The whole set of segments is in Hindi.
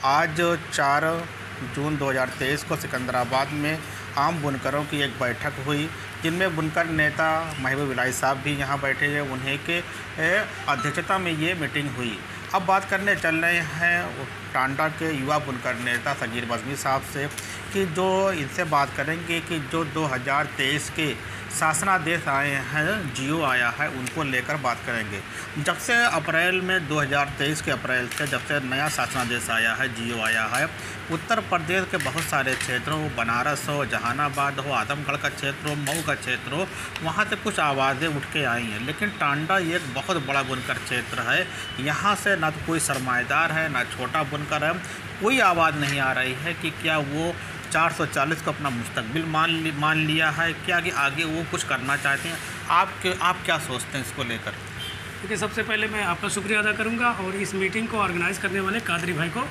आज 4 जून 2023 को सिकंदराबाद में आम बुनकरों की एक बैठक हुई, जिनमें बुनकर नेता महबूब इलाही साहब भी यहां बैठे हैं। उन्हीं के अध्यक्षता में ये मीटिंग हुई। अब बात करने चल रहे हैं टांडा के युवा बुनकर नेता सगीर बज़मी साहब से कि जो इनसे बात करेंगे कि जो 2023 के शासनादेश आए हैं, जियो आया है, उनको लेकर बात करेंगे। जब से अप्रैल में 2023 के अप्रैल से जब से नया शासनादेश आया है, जियो आया है, उत्तर प्रदेश के बहुत सारे क्षेत्रों, बनारस हो, जहानाबाद हो, आजमगढ़ का क्षेत्र हो, मऊ का क्षेत्र हो, वहाँ से कुछ आवाज़ें उठ के आई हैं। लेकिन टांडा ये एक बहुत बड़ा बुनकर क्षेत्र है। यहाँ से ना तो कोई सरमाएदार है, ना छोटा बुनकर है। कोई आवाज़ नहीं आ रही है कि क्या वो 440 को अपना मुस्तकबिल मान लिया है, क्या कि आगे वो कुछ करना चाहते हैं। आप क्या सोचते हैं इसको लेकर? देखिए, सबसे पहले मैं आपका शुक्रिया अदा करूंगा और इस मीटिंग को ऑर्गेनाइज़ करने वाले कादरी भाई को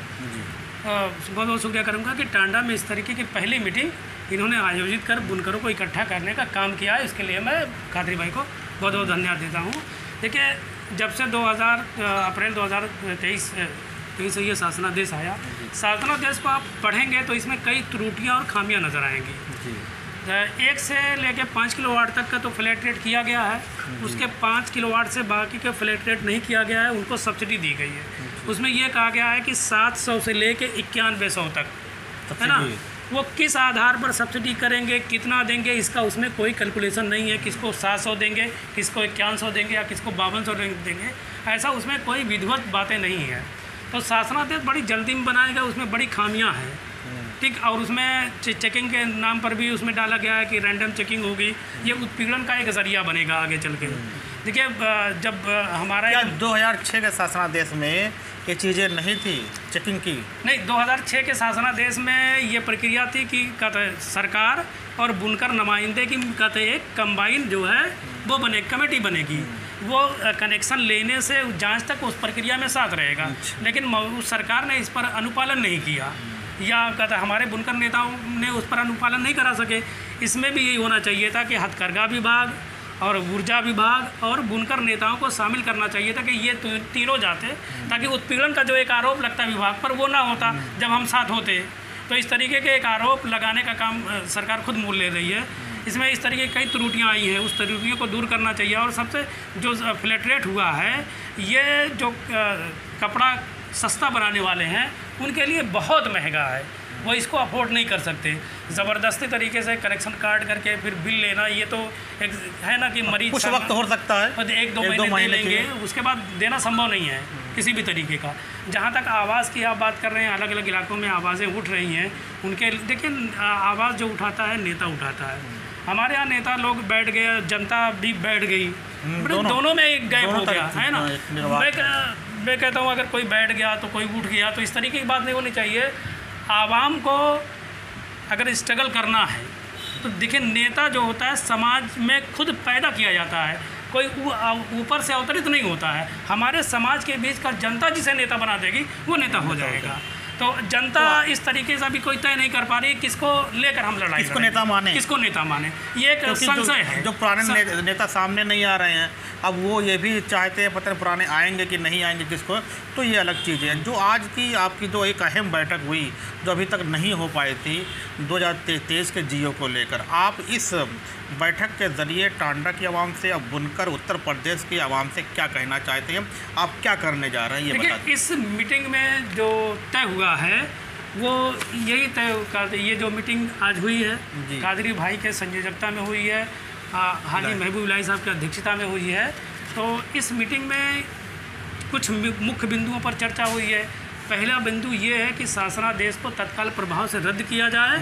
बहुत बहुत शुक्रिया करूंगा कि टांडा में इस तरीके की पहली मीटिंग इन्होंने आयोजित कर बुनकरों को इकट्ठा करने का काम किया है। इसके लिए मैं कादरी भाई को बहुत बहुत धन्यवाद देता हूँ। देखिए, जब से अप्रैल 2023 से ये शासनादेश आया, शासनादेश को आप पढ़ेंगे तो इसमें कई त्रुटियां और खामियां नज़र आएंगी। 1 से लेकर 5 किलोवाट तक का तो फ्लैट रेट किया गया है। उसके 5 किलोवाट से बाकी का फ्लैट रेट नहीं किया गया है, उनको सब्सिडी दी गई है। उसमें यह कहा गया है कि 700 से लेकर 9100 तक, है ना, वो किस आधार पर सब्सिडी करेंगे, कितना देंगे, इसका उसमें कोई कैलकुलेशन नहीं है। किसको 700 देंगे, किसको 9100 देंगे या किसको 5200 देंगे, ऐसा उसमें कोई विधिवत बातें नहीं है। तो शासनादेश बड़ी जल्दी में बनाएगा, उसमें बड़ी खामियां हैं, ठीक। और उसमें चेकिंग के नाम पर भी उसमें डाला गया है कि रैंडम चेकिंग होगी। ये उत्पीड़न का एक ज़रिया बनेगा आगे चल के। देखिए, जब हमारा 2006 के शासनादेश में ये चीज़ें नहीं थी, चेकिंग की नहीं, 2006 के शासनादेश में ये प्रक्रिया थी कि सरकार और बुनकर नुमाइंदे की एक कंबाइन जो है वो कमेटी बनेगी। वो कनेक्शन लेने से जांच तक उस प्रक्रिया में साथ रहेगा। लेकिन उस सरकार ने इस पर अनुपालन नहीं किया, या हमारे बुनकर नेताओं ने उस पर अनुपालन नहीं करा सके। इसमें भी यही होना चाहिए था कि हथकरघा विभाग और ऊर्जा विभाग और बुनकर नेताओं को शामिल करना चाहिए था कि ये तीनों जाते, ताकि उत्पीड़न का जो एक आरोप लगता विभाग पर वो ना होता जब हम साथ होते। तो इस तरीके के एक आरोप लगाने का काम सरकार खुद मोल ले रही है। इसमें इस तरीके की कई त्रुटियां आई हैं, उस त्रुटियों को दूर करना चाहिए। और सबसे जो फ्लैट रेट हुआ है, ये जो कपड़ा सस्ता बनाने वाले हैं उनके लिए बहुत महंगा है, वो इसको अफोर्ड नहीं कर सकते। ज़बरदस्ती तरीके से कनेक्शन काट करके फिर बिल लेना, ये तो एक है ना कि मरीज कुछ वक्त हो सकता है, 1-2 महीने लेंगे, उसके बाद देना संभव नहीं है किसी भी तरीके का। जहाँ तक आवाज़ की आप बात कर रहे हैं, अलग अलग इलाकों में आवाज़ें उठ रही हैं उनके। देखिए, आवाज़ जो उठाता है नेता उठाता है। हमारे यहाँ नेता लोग बैठ गए, जनता भी बैठ गई, दोनों में एक गैप हो गया, है ना। मैं कहता हूँ अगर कोई बैठ गया तो कोई उठ गया, तो इस तरीके की बात नहीं होनी चाहिए। आवाम को अगर स्ट्रगल करना है तो देखिए, नेता जो होता है समाज में खुद पैदा किया जाता है, कोई ऊपर से अवतरित नहीं होता है। हमारे समाज के बीच का जनता जिसे नेता बना देगी वो नेता हो जाएगा। तो जनता इस तरीके से अभी कोई तय नहीं कर पा रही किसको लेकर हम लड़ाई, किसको नेता माने, ये एक संशय है। जो पुराने नेता सामने नहीं आ रहे हैं, अब वो ये भी चाहते हैं पता नहीं पुराने आएंगे कि नहीं आएंगे किसको, तो ये अलग चीज़ है। जो आज की आपकी जो एक अहम बैठक हुई, जो अभी तक नहीं हो पाई थी 2023 के जियो को लेकर, आप इस बैठक के ज़रिए टांडा की आवाम से, अब बुनकर उत्तर प्रदेश की आवाम से क्या कहना चाहते हैं, आप क्या करने जा रहे हैं ये बता दें। इस मीटिंग में जो तय हुआ है वो यही तय, ये जो मीटिंग आज हुई है कादरी भाई के संयोजकता में हुई है, हाजी महबूब इलाही साहब की अध्यक्षता में हुई है। तो इस मीटिंग में कुछ मुख्य बिंदुओं पर चर्चा हुई है। पहला बिंदु ये है कि शासनादेश को तत्काल प्रभाव से रद्द किया जाए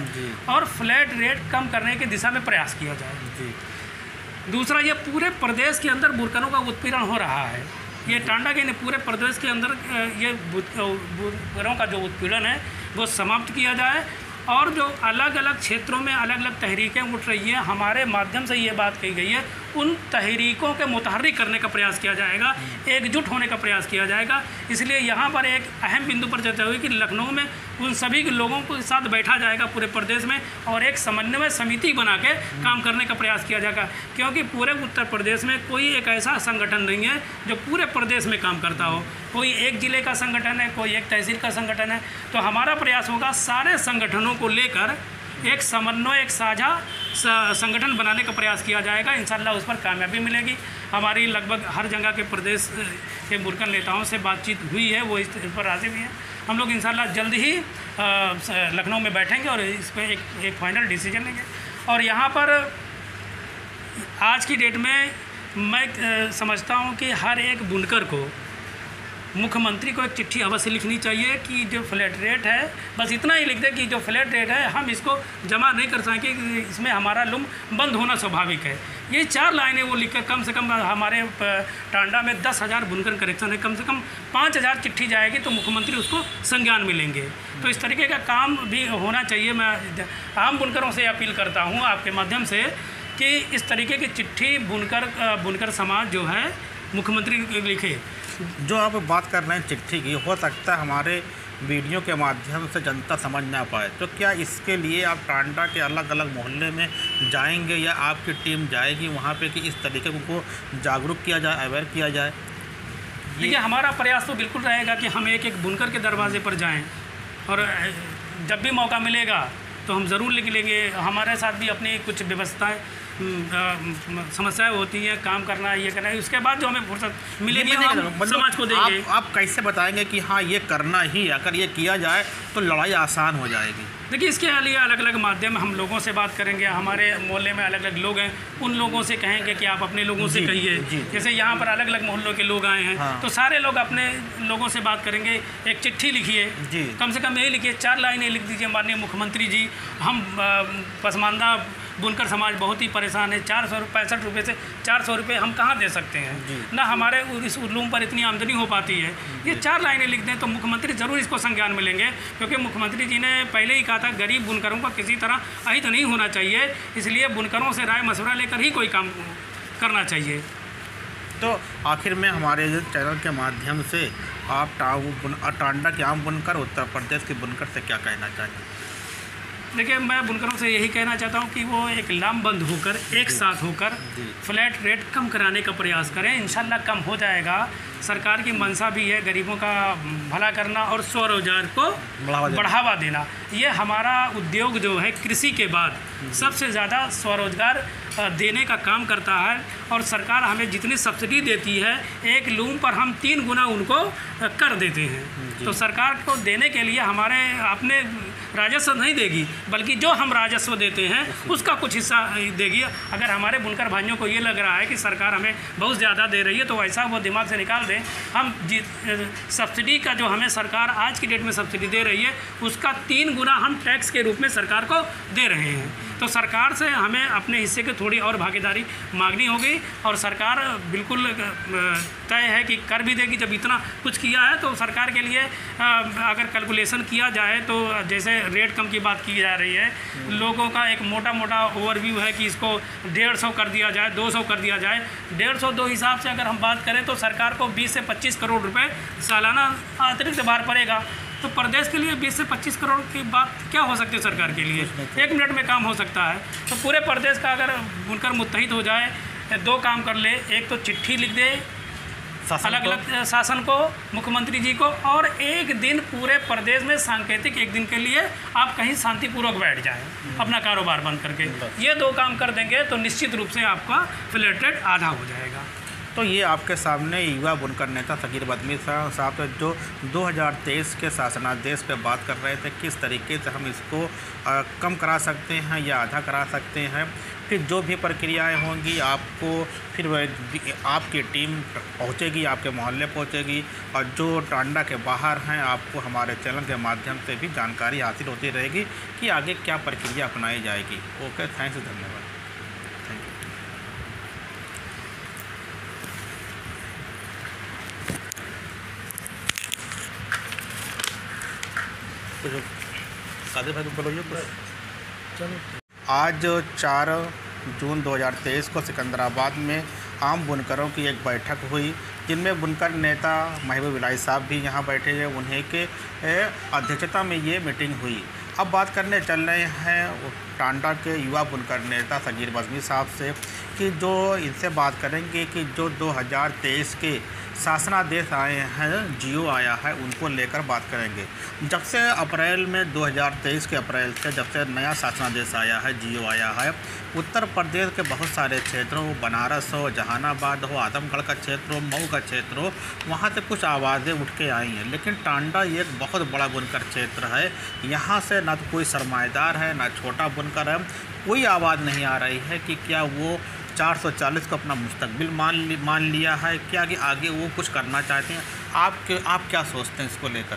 और फ्लैट रेट कम करने की दिशा में प्रयास किया जाए। दूसरा, ये पूरे प्रदेश के अंदर बुनकरों का उत्पीड़न हो रहा है, ये टांडा के पूरे प्रदेश के अंदर ये बुनकरों का जो उत्पीड़न है वो समाप्त किया जाए। और जो अलग अलग क्षेत्रों में अलग अलग तहरीकें उठ रही हैं, हमारे माध्यम से ये बात कही गई है उन तहरीकों के मुतहर्रिक करने का प्रयास किया जाएगा, एकजुट होने का प्रयास किया जाएगा। इसलिए यहाँ पर एक अहम बिंदु पर चर्चा हुई कि लखनऊ में उन सभी लोगों के साथ बैठा जाएगा पूरे प्रदेश में और एक समन्वय समिति बना के काम करने का प्रयास किया जाएगा, क्योंकि पूरे उत्तर प्रदेश में कोई एक ऐसा संगठन नहीं है जो पूरे प्रदेश में काम करता हो। कोई एक ज़िले का संगठन है, कोई एक तहसील का संगठन है। तो हमारा प्रयास होगा सारे संगठनों को लेकर एक समन्वय, एक साझा संगठन बनाने का प्रयास किया जाएगा। इंशाल्लाह उस पर कामयाबी मिलेगी। हमारी लगभग हर जगह के प्रदेश के बुनकर नेताओं से बातचीत हुई है, वो इस पर राज़ी भी हैं। हम लोग इंशाल्लाह जल्द ही लखनऊ में बैठेंगे और इस पर एक फाइनल डिसीजन लेंगे। और यहाँ पर आज की डेट में मैं समझता हूँ कि हर एक बुनकर को मुख्यमंत्री को एक चिट्ठी अवश्य लिखनी चाहिए कि जो फ्लैट रेट है, बस इतना ही लिख दे कि जो फ्लैट रेट है हम इसको जमा नहीं कर सकेंगे, इसमें हमारा लूम बंद होना स्वाभाविक है। ये 4 लाइनें वो लिखकर कम से कम हमारे टांडा में 10,000 बुनकर करेक्शन है, कम से कम 5,000 चिट्ठी जाएगी तो मुख्यमंत्री उसको संज्ञान में लेंगे। तो इस तरीके का काम भी होना चाहिए। मैं आम बुनकरों से अपील करता हूँ आपके माध्यम से कि इस तरीके की चिट्ठी बुनकर समाज जो है मुख्यमंत्री लिखे। जो आप बात कर रहे हैं चिट्ठी की, हो सकता है हमारे वीडियो के माध्यम से जनता समझ ना पाए, तो क्या इसके लिए आप टांडा के अलग अलग मोहल्ले में जाएंगे या आपकी टीम जाएगी वहाँ पे कि इस तरीके को जागरूक किया जाए, अवेयर किया जाए? देखिए, हमारा प्रयास तो बिल्कुल रहेगा कि हम एक एक बुनकर के दरवाजे पर जाएं और जब भी मौका मिलेगा तो हम ज़रूर लिख लेंगे। हमारे साथ भी अपनी कुछ व्यवस्थाएं समस्याएं होती हैं, काम करना, ये करना है, उसके बाद जो हमें फुर्सत मिलेगी हम समाज को देंगे। आप कैसे बताएंगे कि हाँ ये करना ही, अगर ये किया जाए तो लड़ाई आसान हो जाएगी? देखिए, इसके लिए अलग अलग माध्यम हम लोगों से बात करेंगे। हमारे मोहल्ले में अलग अलग लोग हैं, उन लोगों से कहेंगे कि आप अपने लोगों से कहिए। जैसे यहाँ पर अलग अलग मोहल्लों के लोग आए हैं, हाँ। तो सारे लोग अपने लोगों से बात करेंगे। एक चिट्ठी लिखिए, कम से कम यही लिखिए, 4 लाइनें लिख दीजिए, माननीय मुख्यमंत्री जी, हम पसमानदा बुनकर समाज बहुत ही परेशान है। 465 रुपये से 400 रुपये हम कहाँ दे सकते हैं, ना हमारे इस लूम पर इतनी आमदनी हो पाती है। ये 4 लाइनें लिख दें तो मुख्यमंत्री ज़रूर इसको संज्ञान में लेंगे, क्योंकि मुख्यमंत्री जी ने पहले ही कहा था गरीब बुनकरों का किसी तरह अहित नहीं होना चाहिए, इसलिए बुनकरों से राय मशवरा लेकर ही कोई काम करना चाहिए। तो आखिर में हमारे चैनल के माध्यम से आप टांडा के आम बुनकर, उत्तर प्रदेश के बुनकर से क्या कहना चाहिए? देखिए, मैं बुनकरों से यही कहना चाहता हूँ कि वो एक लामबंद होकर, एक साथ होकर फ्लैट रेट कम कराने का प्रयास करें। इंशाल्लाह कम हो जाएगा। सरकार की मंशा भी है गरीबों का भला करना और स्वरोजगार को बढ़ावा देना। ये हमारा उद्योग जो है कृषि के बाद सबसे ज़्यादा स्वरोजगार देने का काम करता है। और सरकार हमें जितनी सब्सिडी देती है, एक लूम पर हम 3 गुना उनको कर देते हैं। तो सरकार को देने के लिए हमारे अपने राजस्व नहीं देगी, बल्कि जो हम राजस्व देते हैं उसका कुछ हिस्सा देगी। अगर हमारे बुनकर भाइयों को ये लग रहा है कि सरकार हमें बहुत ज़्यादा दे रही है, तो ऐसा वो दिमाग से निकाल दें। हम सब्सिडी का जो हमें सरकार आज की डेट में सब्सिडी दे रही है, उसका 3 गुना हम टैक्स के रूप में सरकार को दे रहे हैं। तो सरकार से हमें अपने हिस्से की थोड़ी और भागीदारी मांगनी होगी, और सरकार बिल्कुल तय है कि कर भी देगी। जब इतना कुछ किया है तो सरकार के लिए अगर कैलकुलेशन किया जाए तो जैसे रेट कम की बात की जा रही है, लोगों का एक मोटा मोटा ओवरव्यू है कि इसको 150 कर दिया जाए, 200 कर दिया जाए। 150-2 हिसाब से अगर हम बात करें तो सरकार को 20 से 25 करोड़ रुपए सालाना अतिरिक्त भार पड़ेगा। तो प्रदेश के लिए 20 से 25 करोड़ की बात क्या हो सकती है सरकार के लिए? 1 मिनट में काम हो सकता है। तो पूरे प्रदेश का अगर बुनकर मुत्तहिद हो जाए, 2 काम कर ले। एक तो चिट्ठी लिख दे अलग अलग शासन को, मुख्यमंत्री जी को, और एक दिन पूरे प्रदेश में सांकेतिक एक दिन के लिए आप कहीं शांतिपूर्वक बैठ जाएं अपना कारोबार बंद करके। ये 2 काम कर देंगे तो निश्चित रूप से आपका फ्लैट रेट आधा हो जाएगा। तो ये आपके सामने युवा बुनकर नेता सगीर बदमी साहब जो 2023 के शासनादेश पे बात कर रहे थे, किस तरीके से हम इसको कम करा सकते हैं या आधा करा सकते हैं। फिर जो भी प्रक्रियाएं होंगी आपको फिर आपकी टीम पहुंचेगी, आपके मोहल्ले पहुंचेगी, और जो टांडा के बाहर हैं आपको हमारे चैनल के माध्यम से भी जानकारी हासिल होती रहेगी कि आगे क्या प्रक्रिया अपनाई जाएगी। ओके, थैंक्स, धन्यवाद। कादिर भाई को बोलो। आज 4 जून 2023 को सिकंदराबाद में आम बुनकरों की एक बैठक हुई, जिनमें बुनकर नेता महबूब इलाही साहब भी यहाँ बैठे हैं। उन्हीं के अध्यक्षता में ये मीटिंग हुई। अब बात करने चल रहे हैं टांडा के युवा बुनकर नेता सगीर बज़मी साहब से कि जो इनसे बात करेंगे कि जो 2023 के शासनादेश आए हैं, जियो आया है, उनको लेकर बात करेंगे। जब से अप्रैल में 2023 के अप्रैल से जब से नया शासनादेश आया है, जियो आया है, उत्तर प्रदेश के बहुत सारे क्षेत्रों, बनारस हो, जहानाबाद हो, आजमगढ़ का क्षेत्र हो, मऊ का क्षेत्र हो, वहाँ से कुछ आवाज़ें उठ के आई हैं। लेकिन टांडा ये एक बहुत बड़ा बुनकर क्षेत्र है। यहाँ से ना तो कोई सरमाएदार है, ना छोटा बुनकर है। कोई आवाज़ नहीं आ रही है कि क्या वो 440 को अपना मुस्तकबिल मान लिया है, क्या कि आगे वो कुछ करना चाहते हैं। आप क्या सोचते हैं इसको लेकर?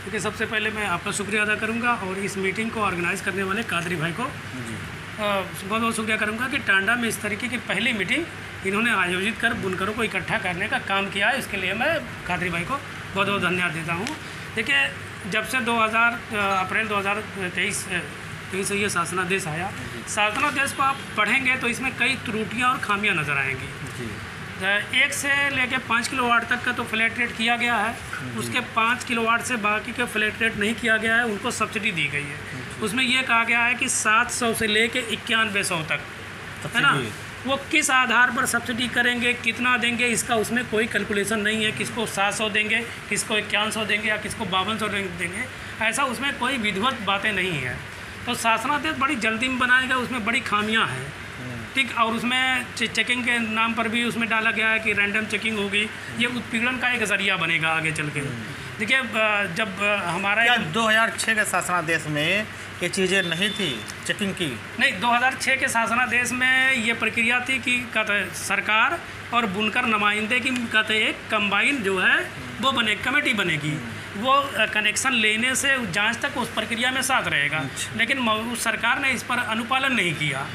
देखिए, सबसे पहले मैं आपका शुक्रिया अदा करूंगा और इस मीटिंग को ऑर्गेनाइज़ करने वाले कादरी भाई को बहुत बहुत शुक्रिया करूंगा कि टांडा में इस तरीके की पहली मीटिंग इन्होंने आयोजित कर बुनकरों को इकट्ठा करने का काम किया है। इसके लिए मैं कादरी भाई को बहुत बहुत धन्यवाद देता हूँ। देखिए, जब से अप्रैल 2023 से ये शासनादेश आया, शासनादेश को आप पढ़ेंगे तो इसमें कई त्रुटियाँ और खामियाँ नज़र आएंगी। 1 से लेकर 5 किलोवाट तक का तो फ्लैट रेट किया गया है, उसके 5 किलोवाट से बाकी का फ्लैट रेट नहीं किया गया है, उनको सब्सिडी दी गई है। उसमें यह कहा गया है कि 700 से लेकर 9100 तक, है ना, वो किस आधार पर सब्सिडी करेंगे, कितना देंगे, इसका उसमें कोई कैलकुलेशन नहीं है। किसको 700 देंगे, किसको 9100 देंगे या किसको 5200 देंगे, ऐसा उसमें कोई विधिवत बातें नहीं है। तो शासनादेश बड़ी जल्दी में बनाएगा, उसमें बड़ी खामियां हैं, ठीक। और उसमें चेकिंग के नाम पर भी उसमें डाला गया है कि रैंडम चेकिंग होगी। ये उत्पीड़न का एक ज़रिया बनेगा आगे चल के। देखिए, जब हमारा 2006 के शासनादेश में ये चीज़ें नहीं थी, चेकिंग की नहीं, 2006 के शासनादेश में ये प्रक्रिया थी कि सरकार और बुनकर नुमाइंदे की एक कंबाइन जो है वो कमेटी बनेगी। वो कनेक्शन लेने से जांच तक उस प्रक्रिया में साथ रहेगा। लेकिन सरकार ने इस पर अनुपालन नहीं किया,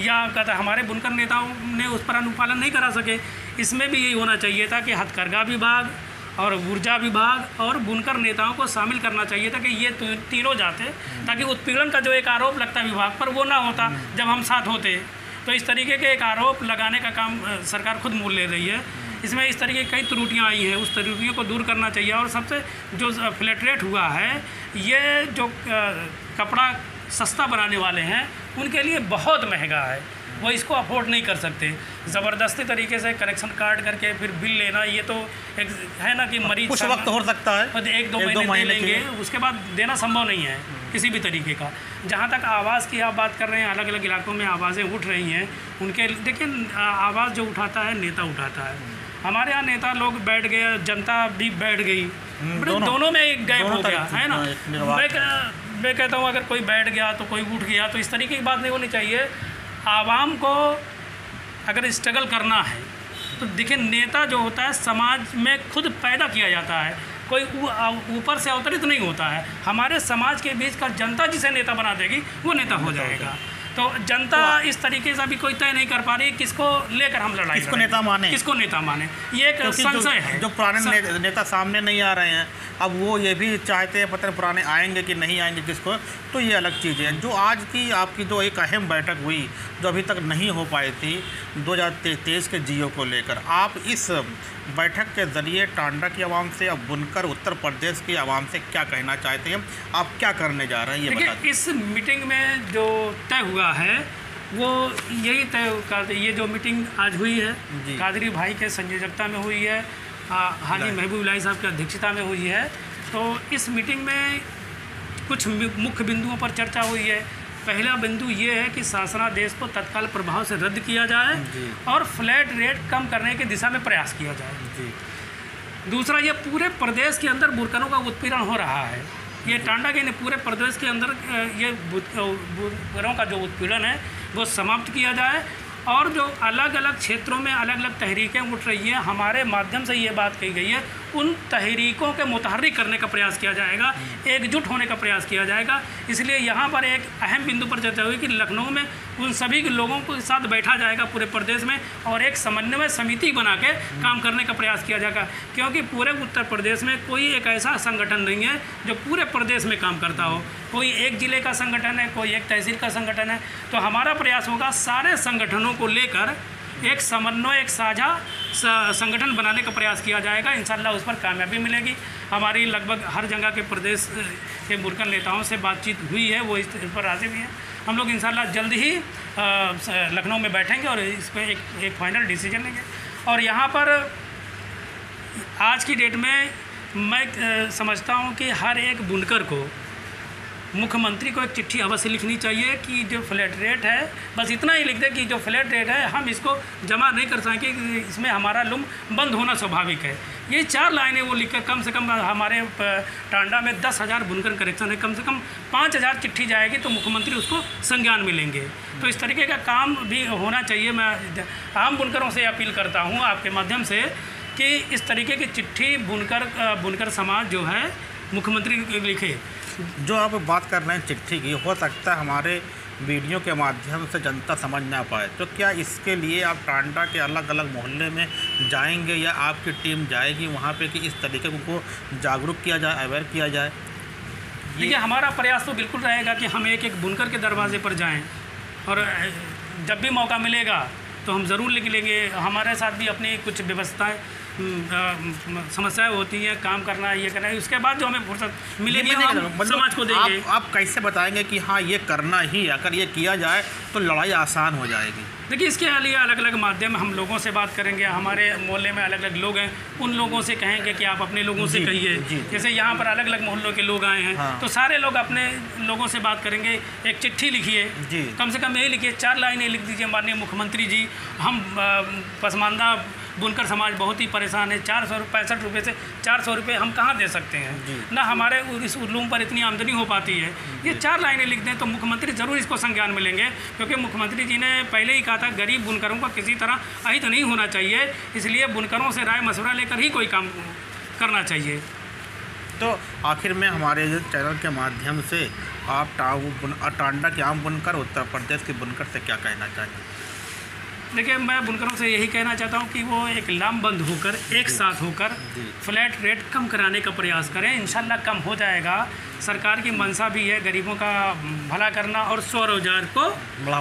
या हमारे बुनकर नेताओं ने उस पर अनुपालन नहीं करा सके। इसमें भी यही होना चाहिए था कि हथकरघा विभाग और ऊर्जा विभाग और बुनकर नेताओं को शामिल करना चाहिए था कि ये तीनों जाते, ताकि उत्पीड़न का जो एक आरोप लगता विभाग पर वो ना होता जब हम साथ होते। तो इस तरीके के एक आरोप लगाने का काम सरकार खुद मोल ले रही है। इसमें इस तरीके की कई त्रुटियां आई हैं, उस त्रुटियों को दूर करना चाहिए। और सबसे जो फ्लैट रेट हुआ है, ये जो कपड़ा सस्ता बनाने वाले हैं उनके लिए बहुत महंगा है, वो इसको अफोर्ड नहीं कर सकते। ज़बरदस्ती तरीके से कनेक्शन काट करके फिर बिल लेना, ये तो एक है ना कि मरीज कुछ वक्त हो सकता है, 1-2 महीने लेंगे, उसके बाद देना संभव नहीं है किसी भी तरीके का। जहाँ तक आवाज़ की आप बात कर रहे हैं, अलग अलग इलाकों में आवाज़ें उठ रही हैं उनके। लेकिन आवाज़ जो उठाता है नेता उठाता है। हमारे यहाँ नेता लोग बैठ गए, जनता भी बैठ गई, दोनों में एक गैप हो गया है ना। मैं कहता हूँ अगर कोई बैठ गया तो कोई उठ गया, तो इस तरीके की बात नहीं होनी चाहिए। आवाम को अगर स्ट्रगल करना है तो देखिए, नेता जो होता है समाज में खुद पैदा किया जाता है, कोई ऊपर से अवतरित नहीं होता है। हमारे समाज के बीच का जनता जिसे नेता बना देगी वो नेता हो जाएगा। तो जनता इस तरीके से अभी कोई तय नहीं कर पा रही किसको लेकर हम लड़ाई, किसको नेता माने, ये एक संशय है। जो पुराने नेता सामने नहीं आ रहे हैं, अब वो ये भी चाहते हैं पता नहीं पुराने आएंगे कि नहीं आएंगे किसको, तो ये अलग चीज़ है। जो आज की आपकी जो एक अहम बैठक हुई जो अभी तक नहीं हो पाई थी 2023 के जियो को लेकर, आप इस बैठक के ज़रिए टांडा की आवाम से, अब बुनकर उत्तर प्रदेश की आवाम से क्या कहना चाहते हैं, आप क्या करने जा रहे हैं ये बता दें। इस मीटिंग में जो तय हुआ है वो यही तय, ये जो मीटिंग आज हुई है कादरी भाई के संयोजकता में हुई है, हाजी महबूब इलाही साहब की अध्यक्षता में हुई है। तो इस मीटिंग में कुछ मुख्य बिंदुओं पर चर्चा हुई है। पहला बिंदु ये है कि शासनादेश को तत्काल प्रभाव से रद्द किया जाए और फ्लैट रेट कम करने की दिशा में प्रयास किया जाए। दूसरा, ये पूरे प्रदेश के अंदर बुनकरों का उत्पीड़न हो रहा है। ये टांडा के पूरे प्रदेश के अंदर ये बुनकरों का जो उत्पीड़न है वो समाप्त किया जाए। और जो अलग अलग क्षेत्रों में अलग अलग तहरीकें उठ रही हैं, हमारे माध्यम से ये बात कही गई है उन तहरीकों के मुतहर्रिक करने का प्रयास किया जाएगा, एकजुट होने का प्रयास किया जाएगा। इसलिए यहाँ पर एक अहम बिंदु पर चर्चा हुई कि लखनऊ में उन सभी लोगों के साथ बैठा जाएगा पूरे प्रदेश में और एक समन्वय समिति बना के काम करने का प्रयास किया जाएगा, क्योंकि पूरे उत्तर प्रदेश में कोई एक ऐसा संगठन नहीं है जो पूरे प्रदेश में काम करता हो। कोई एक ज़िले का संगठन है, कोई एक तहसील का संगठन है। तो हमारा प्रयास होगा सारे संगठनों को लेकर एक समन्वय, एक साझा संगठन बनाने का प्रयास किया जाएगा। इंशाल्लाह उस पर कामयाबी मिलेगी। हमारी लगभग हर जगह के प्रदेश के बुनकर नेताओं से बातचीत हुई है, वो इस पर राज़ी भी हैं। हम लोग इंशाल्लाह जल्द ही लखनऊ में बैठेंगे और इस पर एक फाइनल डिसीजन लेंगे। और यहाँ पर आज की डेट में मैं समझता हूँ कि हर एक बुनकर को मुख्यमंत्री को एक चिट्ठी अवश्य लिखनी चाहिए कि जो फ्लैट रेट है, बस इतना ही लिख दे कि जो फ्लैट रेट है हम इसको जमा नहीं कर सकेंगे, इसमें हमारा लूम बंद होना स्वाभाविक है। ये 4 लाइनें वो लिखकर कम से कम हमारे टांडा में 10,000 बुनकर करेक्शन है, कम से कम 5,000 चिट्ठी जाएगी तो मुख्यमंत्री उसको संज्ञान में लेंगे। तो इस तरीके का काम भी होना चाहिए। मैं आम बुनकरों से अपील करता हूँ आपके माध्यम से कि इस तरीके की चिट्ठी बुनकर समाज जो है मुख्यमंत्री लिखे। जो आप बात कर रहे हैं चिट्ठी की, हो सकता है हमारे वीडियो के माध्यम से जनता समझ ना पाए, तो क्या इसके लिए आप टांडा के अलग अलग मोहल्ले में जाएंगे या आपकी टीम जाएगी वहाँ पे कि इस तरीके को जागरूक किया जाए, अवेयर किया जाए? देखिए, हमारा प्रयास तो बिल्कुल रहेगा कि हम एक एक बुनकर के दरवाजे पर जाएं और जब भी मौका मिलेगा तो हम ज़रूर लिख लेंगे। हमारे साथ भी अपनी कुछ व्यवस्थाएं समस्याएं होती हैं, काम करना है, ये करना है, उसके बाद जो हमें फुर्सत मिलेगी हम समाज को देंगे। आप कैसे बताएंगे कि हाँ ये करना ही, अगर ये किया जाए तो लड़ाई आसान हो जाएगी? देखिए, इसके लिए अलग अलग माध्यम हम लोगों से बात करेंगे। हमारे मोहल्ले में अलग अलग लोग हैं, उन लोगों से कहेंगे कि आप अपने लोगों से कहिए। जैसे यहाँ पर अलग अलग मोहल्लों के लोग आए हैं, हाँ। तो सारे लोग अपने लोगों से बात करेंगे। एक चिट्ठी लिखिए, कम से कम यही लिखिए, 4 लाइनें लिख दीजिए, माननीय मुख्यमंत्री जी, हम पसमानदा बुनकर समाज बहुत ही परेशान है। 465 रुपये से 400 रुपये हम कहाँ दे सकते हैं ना, हमारे इस उर्लूम पर इतनी आमदनी हो पाती है। ये 4 लाइनें लिख दें तो मुख्यमंत्री ज़रूर इसको संज्ञान में लेंगे, क्योंकि मुख्यमंत्री जी ने पहले ही कहा था गरीब बुनकरों का किसी तरह अहित नहीं होना चाहिए, इसलिए बुनकरों से राय मशवरा लेकर ही कोई काम करना चाहिए। तो आखिर में हमारे चैनल के माध्यम से आप टांडा के आम बुनकर, उत्तर प्रदेश के बुनकर से क्या कहना चाहिए? देखिए, मैं बुनकरों से यही कहना चाहता हूँ कि वो एक लामबंद होकर, एक साथ होकर फ्लैट रेट कम कराने का प्रयास करें। इंशाल्लाह कम हो जाएगा। सरकार की मंशा भी है गरीबों का भला करना और स्वरोजगार को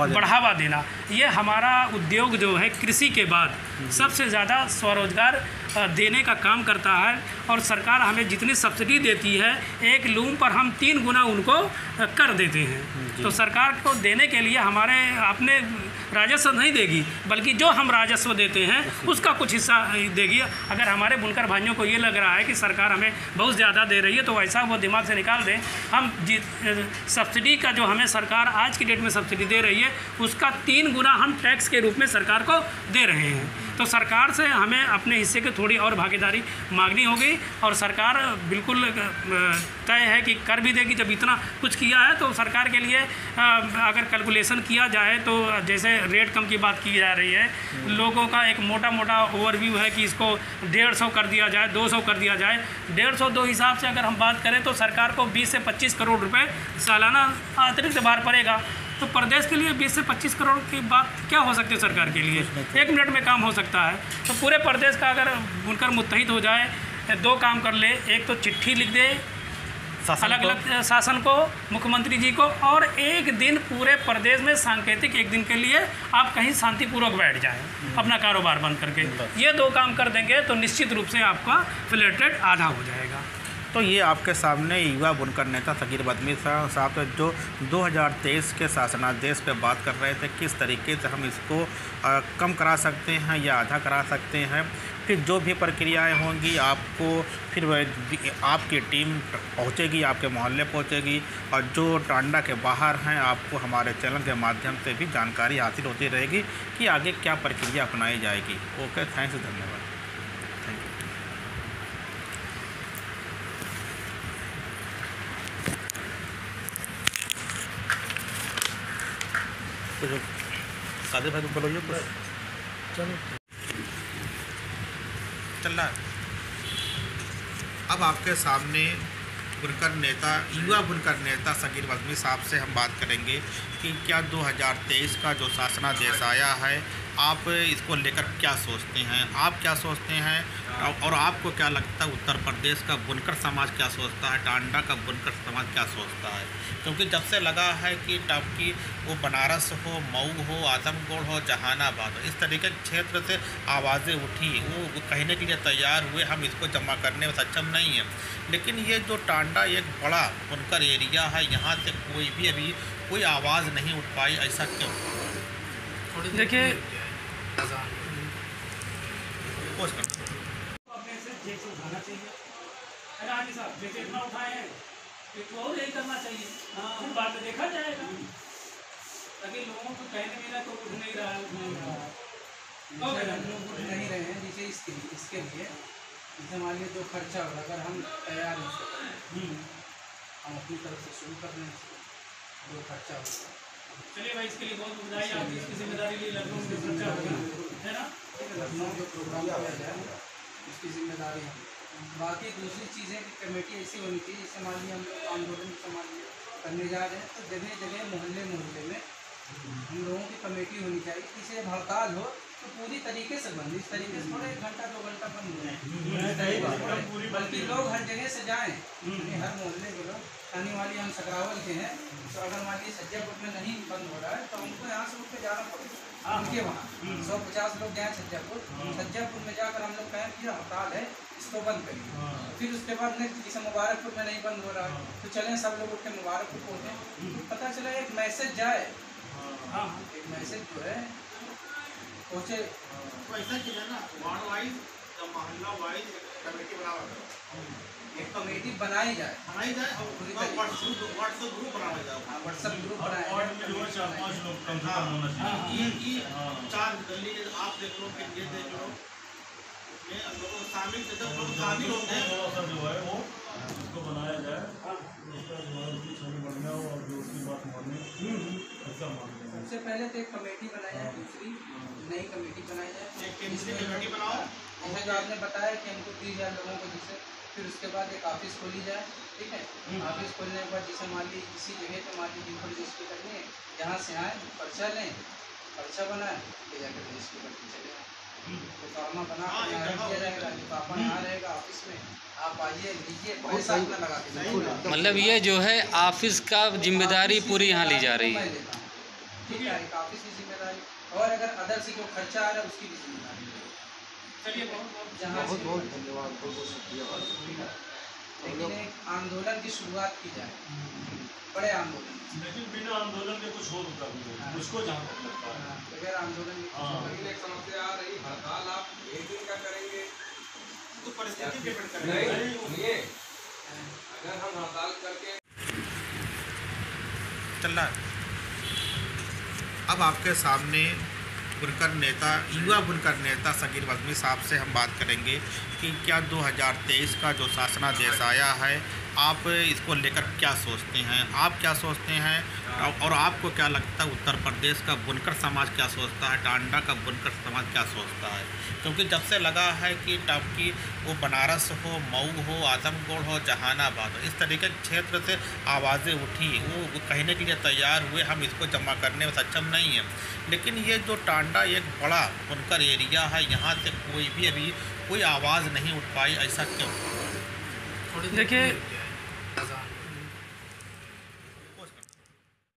बढ़ावा देना। ये हमारा उद्योग जो है कृषि के बाद सबसे ज़्यादा स्वरोजगार देने का काम करता है। और सरकार हमें जितनी सब्सिडी देती है, एक लूम पर हम 3 गुना उनको कर देते हैं। तो सरकार को देने के लिए हमारे अपने राजस्व नहीं देगी, बल्कि जो हम राजस्व देते हैं उसका कुछ हिस्सा देगी। अगर हमारे बुनकर भाइयों को ये लग रहा है कि सरकार हमें बहुत ज़्यादा दे रही है, तो वैसा वो दिमाग से निकाल दें। हम सब्सिडी का जो हमें सरकार आज की डेट में सब्सिडी दे रही है, उसका 3 गुना हम टैक्स के रूप में सरकार को दे रहे हैं। तो सरकार से हमें अपने हिस्से की थोड़ी और भागीदारी मांगनी होगी, और सरकार बिल्कुल तय है कि कर भी देगी। जब इतना कुछ किया है तो सरकार के लिए अगर कैलकुलेशन किया जाए तो जैसे रेट कम की बात की जा रही है, लोगों का एक मोटा मोटा ओवरव्यू है कि इसको 150 कर दिया जाए, 200 कर दिया जाए। 150 हिसाब से अगर हम बात करें तो सरकार को 20 से 25 करोड़ रुपए सालाना अतिरिक्त भार पड़ेगा। तो प्रदेश के लिए 20 से 25 करोड़ की बात क्या हो सकती है सरकार के लिए? 1 मिनट में काम हो सकता है। तो पूरे प्रदेश का अगर बुनकर मुत्तहिद हो जाए, 2 काम कर ले, एक तो चिट्ठी लिख दे अलग अलग शासन को, मुख्यमंत्री जी को, और एक दिन पूरे प्रदेश में सांकेतिक एक दिन के लिए आप कहीं शांतिपूर्वक बैठ जाएं अपना कारोबार बंद करके। ये 2 काम कर देंगे तो निश्चित रूप से आपका फ्लैट रेट आधा हो जाएगा। तो ये आपके सामने युवा बुनकर नेता सगीर बदमी साहब जो 2023 के शासनादेश पे बात कर रहे थे, किस तरीके से हम इसको कम करा सकते हैं या आधा करा सकते हैं। फिर जो भी प्रक्रियाएं होंगी आपको फिर आपकी टीम पहुंचेगी, आपके मोहल्ले पहुंचेगी, और जो टांडा के बाहर हैं आपको हमारे चैनल के माध्यम से भी जानकारी हासिल होती रहेगी कि आगे क्या प्रक्रिया अपनाई जाएगी। ओके, थैंक्स, धन्यवाद। कादिर भाई को बोलो, चलो चल रहा है। अब आपके सामने बुनकर नेता, युवा बुनकर नेता सगीर वज़मी साहब से हम बात करेंगे कि क्या 2023 का जो शासनादेश आया है, आप इसको लेकर क्या सोचते हैं? आप क्या सोचते हैं और आपको क्या लगता है उत्तर प्रदेश का बुनकर समाज क्या सोचता है, टांडा का बुनकर समाज क्या सोचता है? क्योंकि जब से लगा है कि टापकी वो बनारस हो, मऊ हो, आजमगढ़ हो, जहानाबाद हो, इस तरीके के क्षेत्र से आवाज़ें उठी, वो कहने के लिए तैयार हुए हम इसको जमा करने में सक्षम नहीं हैं। लेकिन ये जो टांडा एक बड़ा बुनकर एरिया है, यहाँ से कोई भी अभी कोई आवाज़ नहीं उठ पाई, ऐसा क्यों? देखिए, अपने से जैसे उठाना चाहिए, अरे आगे साहब जैसे इतना उठाए हैं एक और यही करना चाहिए। फिर बाद में देखा जाएगा, ताकि लोगों को कहने मिला तो उठ नहीं रहा है, उठ नहीं रहा है। लोग उठ नहीं रहे हैं, जैसे इसके लिए जैसे मान लीजिए जो खर्चा होगा, अगर हम तैयार हैं, हम अपनी तरफ से शुरू कर रहे हैं, जो खर्चा होगा। चलिए भाई, इसके लिए बहुत बधाई, आप इसकी जिम्मेदारी ली, लखनऊ में खर्चा होगा, है ना? लखनऊ जो प्रोग्राम किया जाए उसकी जिम्मेदारी है। बाकी दूसरी चीज़ें कि कमेटी ऐसी होनी चाहिए, जैसे मान लीजिए हम लोग आंदोलन करने जा रहे हैं, तो जगह जगह मोहल्ले मोहल्ले में हम लोगों की कमेटी होनी चाहिए। किसी हड़ताल हो तो पूरी तरीके से बंद, इस तरीके से थोड़ा 1 घंटा 2 घंटा बंद हो, बल्कि लोग हर जगह से जाएँ, हर मोहल्ले के लोग। आने वाली हम सकरावल के हैं, तो अगर मान लीजिए सज्जापुर में नहीं बंद हो रहा है तो हमको यहाँ से उठ के जाना पड़ेगा उनके वहाँ। 150 लोग जाएँ सज्जापुर में जाकर हम लोग कहें कि हड़ताल है, इसको बंद करिए। फिर उसके बाद नेक्स्ट जैसे मुबारकपुर में नहीं बंद हो रहा है तो चलें सब लोग उठ के मुबारकपुर पहुँचें, पता चला एक मैसेज जाए। हाँ, एक मैसेज जो है पहुँचे। तो ऐसा कीजिए ना, वार्ड वाइज या मोहल्ला वाइज कमेटी बनावा करो, एक कमेटी बनाई जाए और व्हाट्सएप ग्रुप बनाया जाए। व्हाट्सएप ग्रुप बनाया वार्ड में जो है 4-5 लोग कम से कम होना चाहिए। ये 4 गली आप देख लो, फिर ये देख लो, ये लोग शामिल, जब लोग शामिल होते हैं थोड़ा सा जो है वो इसको बनाया जाए, उसका जो है उसकी छवि बढ़िया हो और जो उसकी बात माने ऐसा मान लें। सबसे पहले तो एक कमेटी बनाई जाए, दूसरी नई कमेटी बनाई जाए। एक केंद्रीय कमेटी बनाओ, जैसे जो आपने बताया कि हमको 30,000 लोगों को, जिसे फिर उसके बाद एक ऑफिस खोली जाए, ठीक है। ऑफिस खोलने के बाद जैसे मान लीजिए किसी जगह पे मान लीजिए रजिस्ट्री करनी है, जहाँ से आए पर्चा लें, पर्चा बनाए, ले जाकर रजिस्ट्री करके चले जाएँ, तो फार्मा बना के यहाँ दिया जाएगा। लिफाफा यहाँ रहेगा ऑफिस में, आप आइए लीजिए, पैसा अपना लगा के। मतलब ये जो है ऑफिस का जिम्मेदारी पूरी यहाँ ली जा रही है। ठीक है, एक ऑफिस की जिम्मेदारी, और अगर अदर से कोई खर्चा आ रहा है उसकी भी जिम्मेदारी। चलिए, बहुत जहाँ बहुत धन्यवाद, बहुत शुक्रिया। लेकिन एक आंदोलन की शुरुआत की जाए, बड़े आंदोलन। लेकिन बिना आंदोलन के कुछ हो रुका भी नहीं, उसको जहाँ तक लगता है। बगैर आंदोलन लेकिन एक समस्या आ रही, हड़ताल आप 1 दिन का करेंगे तो परिस्थिति डिपेंड करेगा। नहीं, सुनिए, अगर हम हड़ताल करके चल रहा है। अब आपके सामने बुनकर नेता, युवा बुनकर नेता सगीर वज़मी साहब से हम बात करेंगे कि क्या 2023 का जो शासनादेश आया है, आप इसको लेकर क्या सोचते हैं? आप क्या सोचते हैं और आपको क्या लगता है उत्तर प्रदेश का बुनकर समाज क्या सोचता है, टांडा का बुनकर समाज क्या सोचता है? क्योंकि जब से लगा है कि टापकी वो बनारस हो, मऊ हो, आजमगढ़ हो, जहानाबाद हो, इस तरीके के क्षेत्र से आवाज़ें उठी, वो कहने के लिए तैयार हुए हम इसको जमा करने में सक्षम नहीं हैं। लेकिन ये जो टांडा एक बड़ा बुनकर एरिया है, यहाँ से कोई भी अभी कोई आवाज़ नहीं उठ पाई, ऐसा क्यों? देखिए,